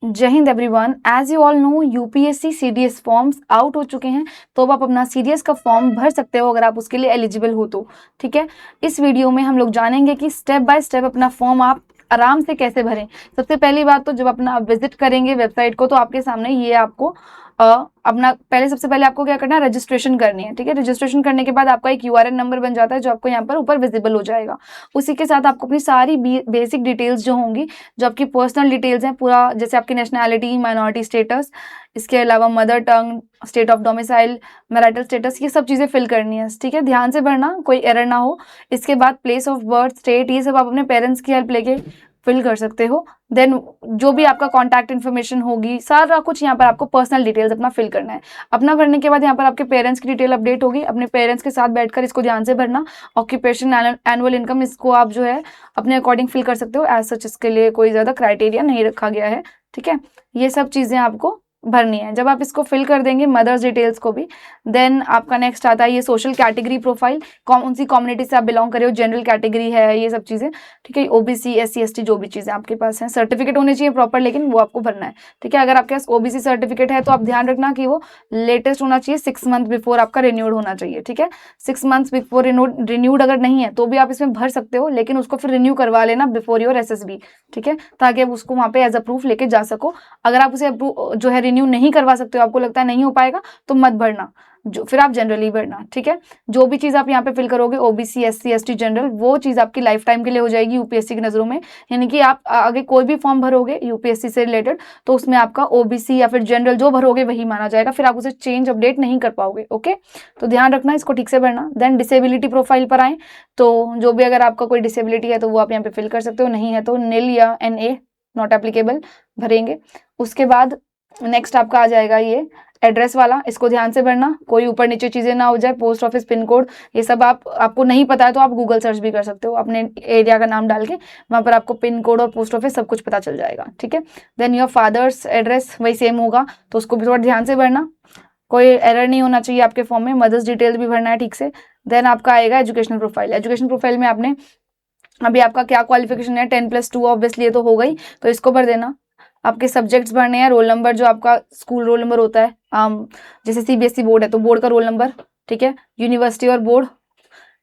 जय हिंद everyone. As you all know UPSC CDS forms out हो चुके हैं, तो अब आप अपना सीडीएस का फॉर्म भर सकते हो अगर आप उसके लिए एलिजिबल हो तो। ठीक है, इस वीडियो में हम लोग जानेंगे कि स्टेप बाय स्टेप अपना फॉर्म आप आराम से कैसे भरें। सबसे पहली बात तो जब अपना आप विजिट करेंगे वेबसाइट को तो आपके सामने ये आपको अपना सबसे पहले आपको क्या करना है, रजिस्ट्रेशन करनी है। ठीक है, रजिस्ट्रेशन करने के बाद आपका एक यूआरएन नंबर बन जाता है जो आपको यहाँ पर ऊपर विजिबल हो जाएगा। उसी के साथ आपको अपनी सारी बेसिक डिटेल्स जो होंगी, जो आपकी पर्सनल डिटेल्स हैं, पूरा जैसे आपकी नेशनैलिटी, माइनॉरिटी स्टेटस, इसके अलावा mother tongue, state of domicile, marital status, ये सब चीज़ें फिल करनी है। ठीक है, ध्यान से भरना, कोई एरर ना हो। इसके बाद प्लेस ऑफ बर्थ, स्टेट, ये सब आप अपने पेरेंट्स की हेल्प लेके फिल कर सकते हो। देन जो भी आपका कॉन्टैक्ट इन्फॉर्मेशन होगी, सारा कुछ यहाँ पर आपको पर्सनल डिटेल्स अपना फिल करना है। अपना भरने के बाद यहाँ पर आपके पेरेंट्स की डिटेल अपडेट होगी। अपने पेरेंट्स के साथ बैठकर इसको ध्यान से भरना। ऑक्यूपेशन, एनुअल इनकम, इसको आप जो है अपने अकॉर्डिंग फिल कर सकते हो। एज सच इसके लिए कोई ज़्यादा क्राइटेरिया नहीं रखा गया है। ठीक है, ये सब चीज़ें आपको भरनी है। जब आप इसको फिल कर देंगे, मदर्स डिटेल्स को भी, देन आपका नेक्स्ट आता है ये सोशल कैटेगरी प्रोफाइल, कौन सी कम्युनिटी से आप बिलोंग कर रहे हो, जनरल कैटेगरी है, ये सब चीज़ें। ठीक है, ओबीसी, एससी, एसटी, जो भी चीज़ें आपके पास हैं, सर्टिफिकेट होने चाहिए प्रॉपर, लेकिन वो आपको भरना है। ठीक है, अगर आपके पास ओबीसी सर्टिफिकेट है तो आप ध्यान रखना कि वो लेटेस्ट होना चाहिए, 6 मंथ बिफोर आपका रिन्यूड होना चाहिए। ठीक है, 6 मंथ्स बिफोर रिन्यूड अगर नहीं है तो भी आप इसमें भर सकते हो, लेकिन उसको फिर रिन्यू करवा लेना बिफोर योर एसएसबी। ठीक है, ताकि आप उसको वहाँ पे एज अ प्रूफ लेके जा सको। अगर आप उसे जो है रिन्यू नहीं करवा सकते हो, आपको लगता है नहीं हो पाएगा, तो मत भरना, जो फिर आप जनरली भरना। ठीक है, जो भी चीज़ आप यहाँ पे फिल करोगे, ओबीसी, एससी, एसटी, जनरल, वो चीज़ आपकी लाइफ टाइम के लिए हो जाएगी यूपीएससी की नज़रों में। यानी कि आप आगे कोई भी फॉर्म भरोगे यूपीएससी से रिलेटेड, तो उसमें आपका ओबीसी या फिर जनरल जो भरोगे वही माना जाएगा, फिर आप उसे चेंज अपडेट नहीं कर पाओगे। ओके, तो ध्यान रखना, इसको ठीक से भरना। देन डिसेबिलिटी प्रोफाइल पर आए तो जो भी अगर आपका कोई डिसेबिलिटी है तो वो आप यहाँ पे फिल कर सकते हो, नहीं है तो निल या NA, नॉट एप्लीकेबल, भरेंगे। उसके बाद नेक्स्ट आपका आ जाएगा ये एड्रेस वाला, इसको ध्यान से भरना, कोई ऊपर नीचे चीज़ें ना हो जाए, पोस्ट ऑफिस, पिन कोड, ये सब आपको नहीं पता है तो आप गूगल सर्च भी कर सकते हो, अपने एरिया का नाम डाल के वहाँ पर आपको पिन कोड और पोस्ट ऑफिस सब कुछ पता चल जाएगा। ठीक है, देन योर फादर्स एड्रेस वही सेम होगा, तो उसको भी थोड़ा ध्यान से भरना, कोई एरर नहीं होना चाहिए आपके फॉर्म में। मदर्स डिटेल भी भरना है ठीक से। देन आपका आएगा एजुकेशनल प्रोफाइल। एजुकेशन प्रोफाइल में आपने अभी आपका क्या क्वालिफिकेशन है, 10+2 ऑब्वियसली ये तो हो गई, तो इसको भर देना। आपके सब्जेक्ट्स भरने हैं, रोल नंबर जो आपका स्कूल रोल नंबर होता है, जैसे सीबीएसई बोर्ड है तो बोर्ड का रोल नंबर। ठीक है, यूनिवर्सिटी और बोर्ड,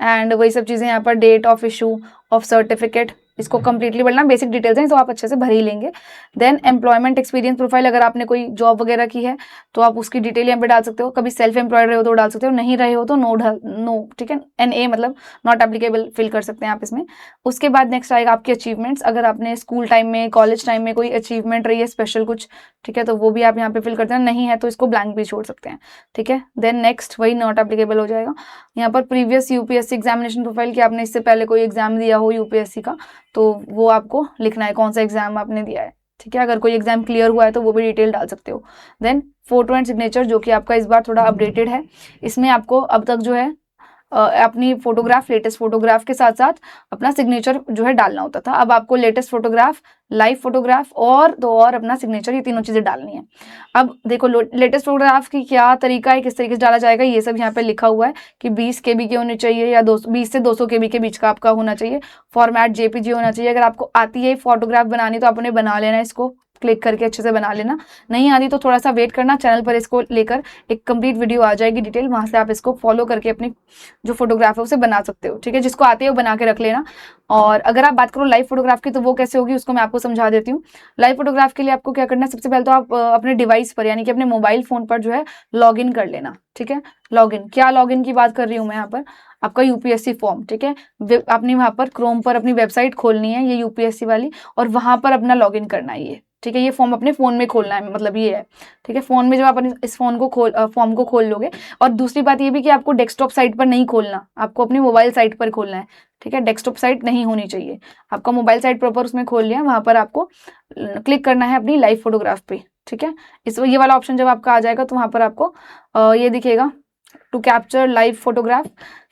एंड वही सब चीज़ें यहाँ पर, date of issue of certificate, इसको कंप्लीटली भरना। बेसिक डिटेल्स हैं तो आप अच्छे से भर ही लेंगे। देन एम्प्लॉयमेंट एक्सपीरियंस प्रोफाइल, अगर आपने कोई जॉब वगैरह की है तो आप उसकी डिटेल यहाँ पे डाल सकते हो। कभी सेल्फ एम्प्लॉयड रहे हो तो डाल सकते हो, नहीं रहे हो तो नो। ठीक है, NA मतलब नॉट एप्लीकेबल फिल कर सकते हैं आप इसमें। उसके बाद नेक्स्ट आएगा आपकी अचीवमेंट्स, अगर आपने स्कूल टाइम में, कॉलेज टाइम में कोई अचीवमेंट रही है स्पेशल कुछ, ठीक है, तो वो भी आप यहाँ पे फिल करते हैं, नहीं है तो इसको ब्लैंक भी छोड़ सकते हैं। ठीक है, देन नेक्स्ट वही नॉट एप्लीकेबल हो जाएगा। यहाँ पर प्रीवियस यूपीएससी एग्जामिनेशन प्रोफाइल, कि आपने इससे पहले कोई एग्जाम दिया हो यूपीएससी का, तो वो आपको लिखना है कौन सा एग्जाम आपने दिया है। ठीक है, अगर कोई एग्जाम क्लियर हुआ है तो वो भी डिटेल डाल सकते हो। देन फोटो एंड सिग्नेचर, जो कि आपका इस बार थोड़ा अपडेटेड है, इसमें आपको अब तक जो है अपनी फोटोग्राफ, लेटेस्ट फोटोग्राफ के साथ साथ अपना सिग्नेचर जो है डालना होता था। अब आपको लेटेस्ट फोटोग्राफ, लाइव फोटोग्राफ और अपना सिग्नेचर, ये तीनों चीज़ें डालनी है। अब देखो लेटेस्ट फोटोग्राफ की क्या तरीका है, किस तरीके से डाला जाएगा, ये सब यहाँ पे लिखा हुआ है कि 20 KB की होनी चाहिए या 20 से 200 KB के बीच का आपका होना चाहिए। फॉर्मेट JPG होना चाहिए। अगर आपको आती है फोटोग्राफ बनानी तो आपने बना लेना, इसको क्लिक करके अच्छे से बना लेना। नहीं आती तो थोड़ा सा वेट करना, चैनल पर इसको लेकर एक कंप्लीट वीडियो आ जाएगी डिटेल, वहां से आप इसको फॉलो करके अपनी जो फोटोग्राफ है उसे बना सकते हो। ठीक है, जिसको आती है वो बना के रख लेना। और अगर आप बात करो लाइव फोटोग्राफ की, तो वो कैसे होगी उसको मैं आपको समझा देती हूँ। लाइव फोटोग्राफ के लिए आपको क्या करना है, सबसे पहले तो आप अपने डिवाइस पर, यानी कि अपने मोबाइल फोन पर जो है लॉग इन कर लेना। ठीक है, लॉगिन, क्या लॉगिन की बात कर रही हूँ मैं यहाँ पर, आपका यूपीएससी फॉर्म। ठीक है, आपने वहाँ पर क्रोम पर अपनी वेबसाइट खोलनी है, ये यूपीएससी वाली, और वहाँ पर अपना लॉगिन करना है ये। ठीक है, ये फॉर्म अपने फ़ोन में खोलना है, मतलब ये है। ठीक है, फ़ोन में जब आप इस फॉर्म को खोल लोगे, और दूसरी बात ये भी कि आपको डेस्कटॉप साइट पर नहीं खोलना, आपको अपनी मोबाइल साइट पर खोलना है। ठीक है, डेस्कटॉप साइट नहीं होनी चाहिए, आपका मोबाइल साइट प्रॉपर उसमें खोल लिया, वहाँ पर आपको क्लिक करना है अपनी लाइव फोटोग्राफ पे। ठीक है, ये वाला ऑप्शन जब आपका आ जाएगा तो वहाँ पर आपको ये दिखेगा, to capture live photograph,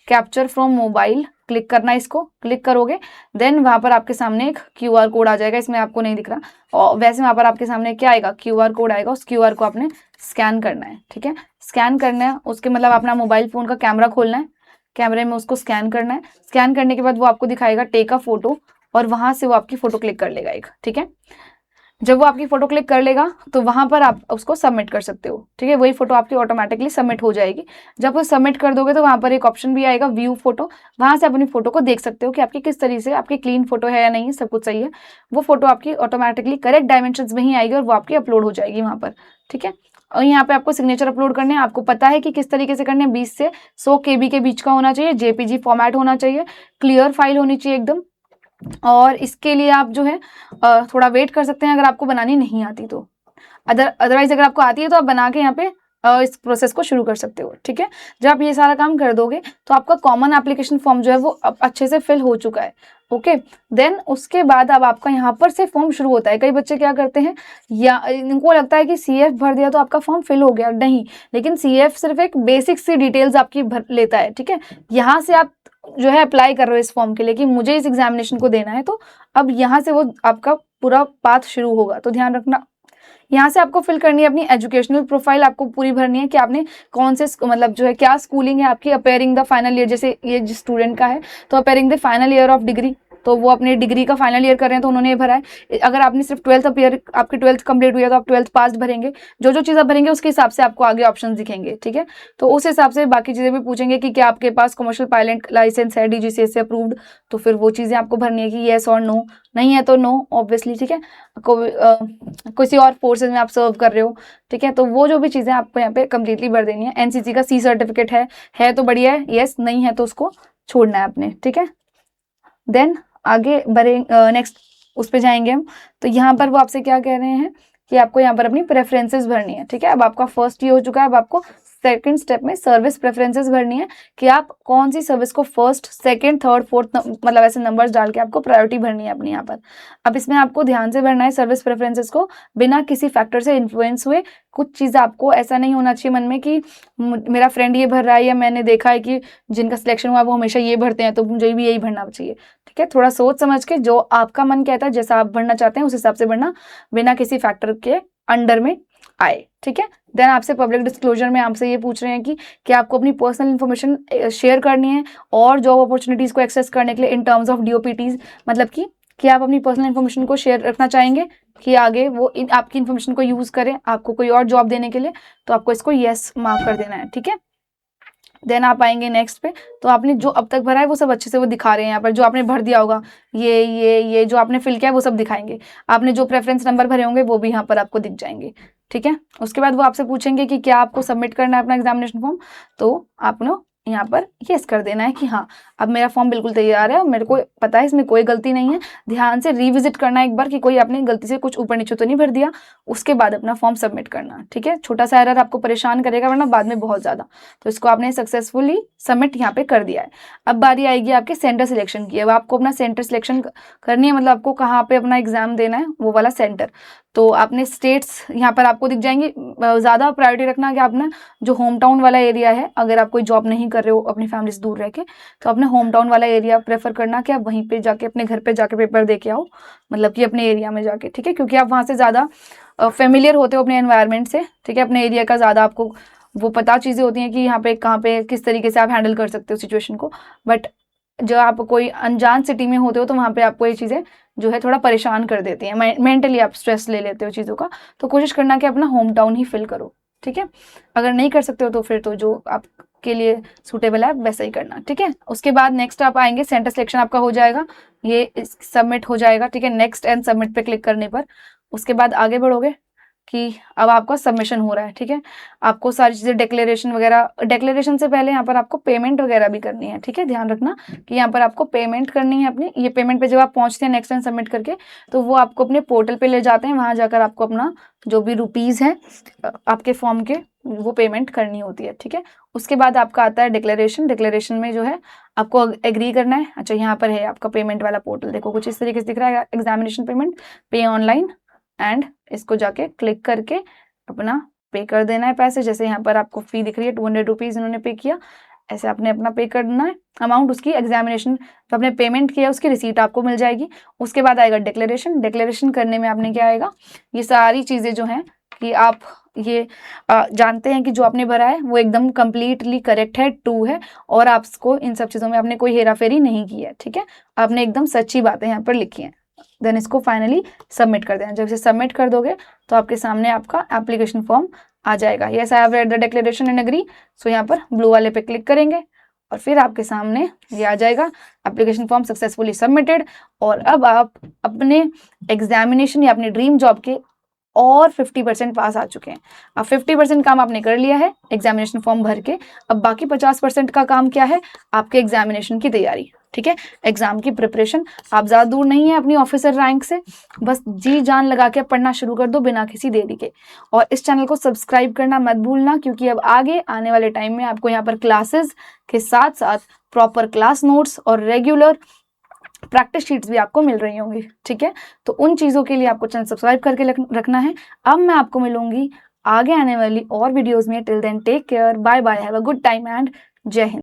capture from mobile, click करना है, इसको क्लिक करोगे, देन वहाँ पर आपके सामने एक QR कोड आ जाएगा, इसमें आपको नहीं दिख रहा, और वैसे वहाँ पर आपके सामने क्या आएगा, QR कोड आएगा, उस QR को आपने स्कैन करना है। ठीक है, स्कैन करना है, उसके मतलब अपना मोबाइल फ़ोन का कैमरा खोलना है, कैमरे में उसको स्कैन करना है। स्कैन करने के बाद वो आपको दिखाएगा टेक अ फोटो, और वहाँ से वो आपकी फ़ोटो क्लिक कर लेगा एक। ठीक है, जब वो आपकी फोटो क्लिक कर लेगा तो वहां पर आप उसको सबमिट कर सकते हो, ठीक है। वही फोटो आपकी ऑटोमेटिकली सबमिट हो जाएगी। जब वो सबमिट कर दोगे तो वहां पर एक ऑप्शन भी आएगा व्यू फोटो, वहां से अपनी फोटो को देख सकते हो कि आपकी किस तरीके से आपकी क्लीन फोटो है या नहीं, सब कुछ सही है। वो फोटो आपकी ऑटोमेटिकली करेक्ट डायमेंशन में ही आएगी और वो आपकी अपलोड हो जाएगी वहां पर, ठीक है। और यहाँ पे आपको सिग्नेचर अपलोड करने हैं, आपको पता है कि किस तरीके से करने हैं। 20 से 100 KB के बीच का होना चाहिए, JPG फॉर्मेट होना चाहिए, क्लियर फाइल होनी चाहिए एकदम। और इसके लिए आप जो है थोड़ा वेट कर सकते हैं अगर आपको बनानी नहीं आती तो। अदरवाइज अगर आपको आती है तो आप बना के यहाँ पे इस प्रोसेस को शुरू कर सकते हो, ठीक है। जब आप ये सारा काम कर दोगे तो आपका कॉमन एप्लीकेशन फॉर्म जो है वो अच्छे से फिल हो चुका है, ओके। देन उसके बाद अब आपका यहाँ पर से फॉर्म शुरू होता है। कई बच्चे क्या करते हैं, या इनको लगता है कि CF भर दिया तो आपका फॉर्म फिल हो गया, नहीं। लेकिन CF सिर्फ एक बेसिक सी डिटेल्स आपकी भर लेता है, ठीक है। यहाँ से आप जो है अप्लाई कर रहे हो इस फॉर्म के लिए कि मुझे इस एग्जामिनेशन को देना है, तो अब यहाँ से वो आपका पूरा पाथ शुरू होगा। तो ध्यान रखना, यहाँ से आपको फिल करनी है अपनी एजुकेशनल प्रोफाइल, आपको पूरी भरनी है कि आपने कौन से मतलब जो है क्या स्कूलिंग है आपकी, अपेयरिंग द फाइनल ईयर। जैसे ये जिस स्टूडेंट का है तो appearing the final year of degree, तो वो अपने डिग्री का फाइनल ईयर कर रहे हैं तो उन्होंने ये भरा है। अगर आपने सिर्फ 12th अपेयर, आपकी 12th कंप्लीट हुई है तो आप 12th पास भरेंगे। जो जो चीज़ आप भरेंगे उसके हिसाब से आपको आगे ऑप्शन दिखेंगे, ठीक है। तो उस हिसाब से बाकी चीज़ें भी पूछेंगे कि क्या आपके पास कमर्शियल पायलट लाइसेंस है, DGCA से अप्रूव्ड, तो फिर वो चीज़ें आपको भरनी है कि येस और नो, नहीं है तो नो ऑब्वियसली, ठीक है। किसी और फोर्सेज में आप सर्व कर रहे हो, ठीक है, तो वो जो भी चीज़ें आपको यहाँ पे कम्प्लीटली भर देनी है। NCC का C सर्टिफिकेट है तो बढ़िया है, येस, नहीं है तो उसको छोड़ना है आपने, ठीक है। देन आगे बढ़े, नेक्स्ट उस पे जाएंगे हम। तो यहाँ पर वो आपसे क्या कह रहे हैं कि आपको यहाँ पर अपनी प्रेफरेंसेस भरनी है, ठीक है। अब आपका फर्स्ट ये हो चुका है, अब आपको सेकंड स्टेप में सर्विस प्रेफरेंसेस भरनी है कि आप कौन सी सर्विस को फर्स्ट, सेकंड, थर्ड, फोर्थ मतलब ऐसे नंबर्स डाल के आपको प्रायोरिटी भरनी है अपनी यहाँ पर। अब इसमें आपको ध्यान से भरना है सर्विस प्रेफरेंसेस को, बिना किसी फैक्टर से इन्फ्लुएंस हुए। कुछ चीज़ें आपको ऐसा नहीं होना चाहिए मन में कि मेरा फ्रेंड ये भर रहा है या मैंने देखा है कि जिनका सिलेक्शन हुआ वो हमेशा ये भरते हैं तो मुझे भी यही भरना चाहिए, ठीक है। थोड़ा सोच समझ के जो आपका मन कहता है, जैसा आप भरना चाहते हैं उस हिसाब से भरना, बिना किसी फैक्टर के अंडर में आए, ठीक है। देन आपसे पब्लिक डिस्क्लोजर में आपसे ये पूछ रहे हैं कि क्या आपको अपनी पर्सनल इन्फॉर्मेशन शेयर करनी है और जॉब अपॉर्चुनिटीज़ को एक्सेस करने के लिए इन टर्म्स ऑफ DOPTs, मतलब कि आप अपनी पर्सनल इन्फॉर्मेशन को शेयर रखना चाहेंगे कि आगे वो आपकी इन्फॉर्मेशन को यूज़ करें आपको कोई और जॉब देने के लिए, तो आपको इसको येस मार्क कर देना है, ठीक है। देन आप आएंगे नेक्स्ट पे, तो आपने जो अब तक भरा है वो सब अच्छे से वो दिखा रहे हैं यहाँ पर। जो आपने भर दिया होगा ये जो आपने फिल किया है वो सब दिखाएंगे। आपने जो प्रेफरेंस नंबर भरे होंगे वो भी यहाँ पर आपको दिख जाएंगे, ठीक है। उसके बाद वो आपसे पूछेंगे कि क्या आपको सबमिट करना है अपना एग्जामिनेशन फॉर्म, तो आपने यहाँ पर यस कर देना है कि हाँ अब मेरा फॉर्म बिल्कुल तैयार है और मेरे को पता है इसमें कोई गलती नहीं है। ध्यान से रिविजिट करना एक बार कि कोई आपने गलती से कुछ ऊपर नीचे तो नहीं भर दिया, उसके बाद अपना फॉर्म सबमिट करना, ठीक है। छोटा सा एरर आपको परेशान करेगा वरना बाद में बहुत ज़्यादा। तो इसको आपने सक्सेसफुली सबमिट यहाँ पे कर दिया है। अब बारी आएगी आपके सेंटर सिलेक्शन की। अब आपको अपना सेंटर सिलेक्शन करनी है, मतलब आपको कहाँ पे अपना एग्जाम देना है वो वाला सेंटर। तो आपने स्टेट्स यहाँ पर आपको दिख जाएंगी। ज़्यादा प्रायोरिटी रखना कि आपने जो होम टाउन वाला एरिया है, अगर आप कोई जॉब नहीं कर रहे हो अपनी फैमिली से दूर रह के, तो अपने होम टाउन वाला एरिया प्रेफर करना कि आप वहीं पे जाके अपने घर पे जाके पेपर दे के आओ, मतलब कि अपने एरिया में जाके, ठीक है। क्योंकि आप वहाँ से ज़्यादा फेमिलियर होते हो अपने एनवायरनमेंट से, ठीक है। अपने एरिया का ज़्यादा आपको वो पता चीज़ें होती हैं कि यहाँ पे कहाँ पे किस तरीके से आप हैंडल कर सकते हो सिचुएशन को। बट जब आप कोई अनजान सिटी में होते हो तो वहाँ पे आपको ये चीज़ें जो है थोड़ा परेशान कर देती हैं, मेंटली आप स्ट्रेस ले लेते हो चीज़ों का। तो कोशिश करना कि अपना होम टाउन ही फिल करो, ठीक है। अगर नहीं कर सकते हो तो फिर तो जो आपके लिए सूटेबल है वैसा ही करना, ठीक है। उसके बाद नेक्स्ट आप आएंगे, सेंटर सिलेक्शन आपका हो जाएगा, ये सबमिट हो जाएगा, ठीक है। नेक्स्ट एंड सबमिट पे क्लिक करने पर उसके बाद आगे बढ़ोगे कि अब आपका सबमिशन हो रहा है, ठीक है। आपको सारी चीज़ें डिक्लेरेशन वगैरह, डिक्लेरेशन से पहले यहाँ पर आपको पेमेंट वगैरह भी करनी है, ठीक है। ध्यान रखना कि यहाँ पर आपको पेमेंट करनी है अपनी। ये पेमेंट पे जब आप पहुँचते हैं नेक्स्ट एंड सबमिट करके, तो वो आपको अपने पोर्टल पे ले जाते हैं। वहाँ जाकर आपको अपना जो भी रुपीज़ है आपके फॉर्म के वो पेमेंट करनी होती है, ठीक है। उसके बाद आपका आता है डिक्लेरेशन। डिक्लेरेशन में जो है आपको एग्री करना है। अच्छा, यहाँ पर है आपका पेमेंट वाला पोर्टल, देखो कुछ इस तरीके से दिख रहा है, एग्जामिनेशन पेमेंट, पे ऑनलाइन, एंड इसको जाके क्लिक करके अपना पे कर देना है पैसे। जैसे यहाँ पर आपको फी दिख रही है 200 रुपीज़ इन्होंने पे किया, ऐसे आपने अपना पे करना है अमाउंट। उसकी एग्जामिनेशन जो आपने पेमेंट किया उसकी रिसीट आपको मिल जाएगी। उसके बाद आएगा डिक्लेरेशन। डिक्लेरेशन करने में आपने क्या आएगा, ये सारी चीज़ें जो हैं कि आप ये जानते हैं कि जो आपने भरा है वो एकदम कम्प्लीटली करेक्ट है, ट्रू है, और आपको इन सब चीज़ों में आपने कोई हेरा फेरी नहीं की है, ठीक है। आपने एकदम सच्ची बातें यहाँ पर लिखी हैं, देन इसको फाइनली सबमिट कर देना। जब इसे सबमिट कर दोगे तो आपके सामने आपका एप्लीकेशन फॉर्म आ जाएगा। Yes I have read the declaration and agree, so यहाँ पर ब्लू वाले पे क्लिक करेंगे और फिर आपके सामने ये आ जाएगा एप्लीकेशन फॉर्म सक्सेसफुली सबमिटेड। और अब आप अपने एग्जामिनेशन या अपने ड्रीम जॉब के और 50% पास आ चुके हैं। अब 50% काम आपने कर लिया है एग्जामिनेशन फॉर्म भर के, अब बाकी 50% का काम क्या है, आपके एग्जामिनेशन की तैयारी, ठीक है, एग्जाम की प्रिपरेशन। आप ज़्यादा दूर नहीं है अपनी ऑफिसर रैंक से, बस जी जान लगा के पढ़ना शुरू कर दो बिना किसी देरी के। और इस चैनल को सब्सक्राइब करना मत भूलना, क्योंकि अब आगे आने वाले टाइम में आपको यहाँ पर क्लासेस के साथ साथ प्रॉपर क्लास नोट्स और रेगुलर प्रैक्टिस शीट्स भी आपको मिल रही होंगी, ठीक है। तो उन चीज़ों के लिए आपको चैनल सब्सक्राइब करके रखना है। अब मैं आपको मिलूंगी आगे आने वाली और वीडियोस में। Till then take care, bye bye, have a good time and जय हिंद।